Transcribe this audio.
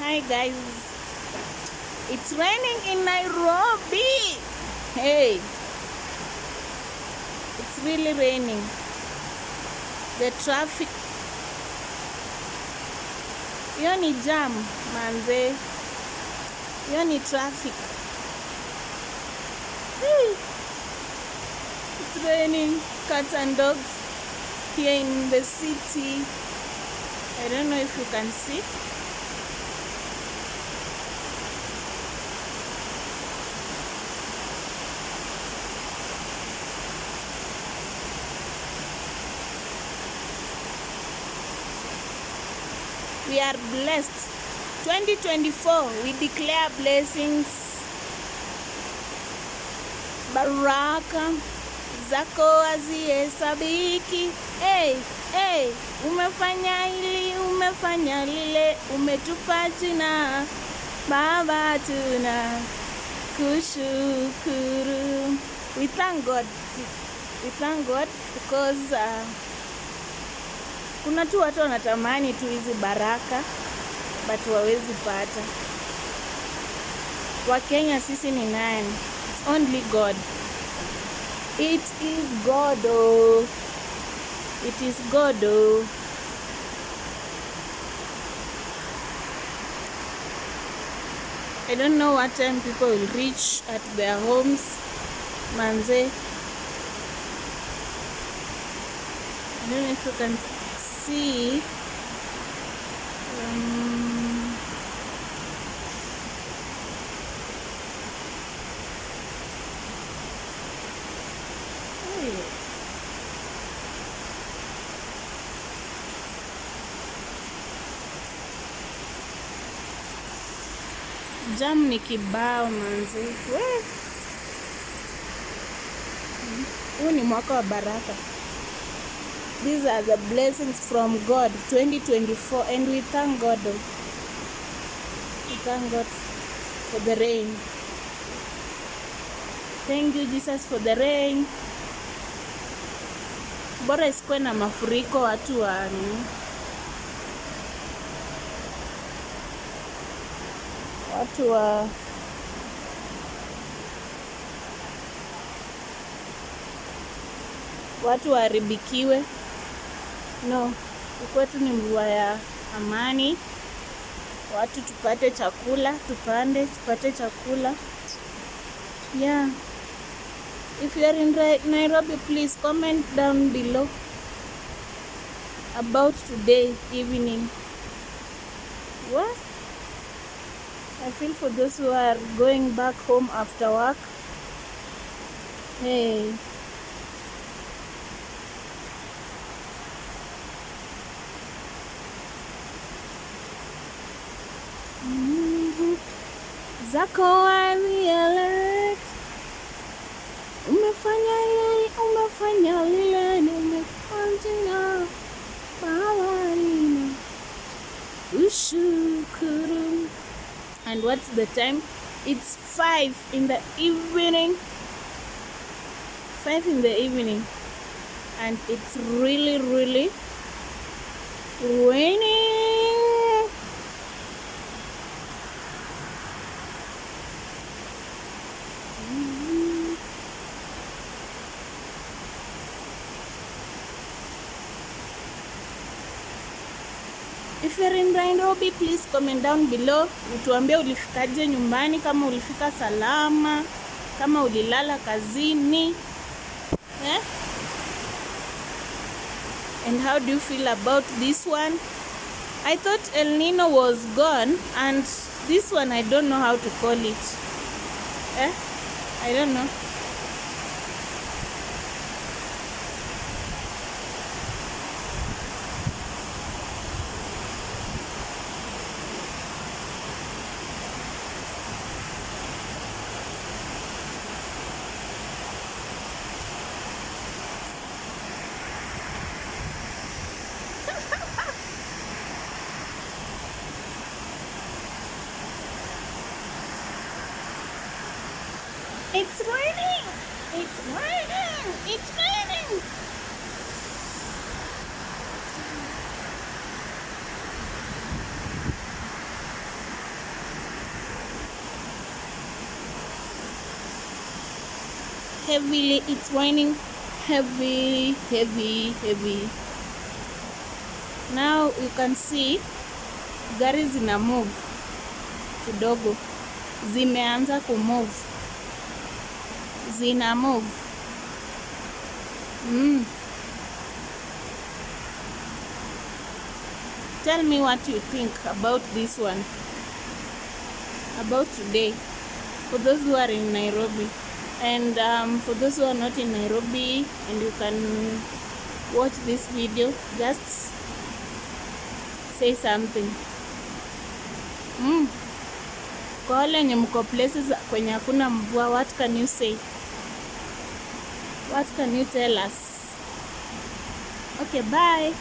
Hi guys, it's raining in Nairobi. Hey, it's really raining. The traffic, hiyo ni jam manze, hiyo ni traffic. Hey. It's raining, cats and dogs here in the city. I don't know if you can see. We are blessed. 2024, we declare blessings. Baraka zako hazihesabiki. Hey, hey, umefanya hili, umefanya lile, umetupa jina. Baba tuna kushukuru. We thank God. We thank God because kuna tu watu wanatamani tu hizi baraka but wawezi pata. Wakenya sisi ni nani? It's only God. It is God. Oh. It is God. Oh. I don't know what time people will reach at their homes. Manze. I don't know if you can see. Jam ni kibao manzi. Huu ni mwaka wa baraka. These are the blessings from God 2024 and we thank God. We thank God for the rain. Thank you Jesus for the rain. Bora isikuwe na mafuriko watu watu waharibikiwe. No, kwetu ni mvua ya amani. Watu tupate chakula, tupate chakula. Yeah. If you are in Nairobi, please comment down below about today evening. What? I feel for those who are going back home after work. Hey. Zako aliyelek. Umefanya hili, umefanya lile, nimekuanjina. Bawarina. Ushukuru. And what's the time? It's 5 in the evening. 5 in the evening. And it's really, really raining. If you're in Nairobi, please comment down below. Utuambie ulifikaje nyumbani, kama ulifika salama, kama ulilala kazini. And how do you feel about this one? I thought El Nino was gone and this one I don't know how to call it. I don't know. It's raining! It's raining! It's raining! heavily. It's raining heavy. Now you can see gari zina move kidogo, zimeanza kumove, zina move. Tell me what you think about this one, about today, for those who are in Nairobi, and for those who are not in Nairobi and you can watch this video, just say something. Kwa wale wenye mko places kwenye hakuna mvua, what can you say? What can you tell us? Okay, bye.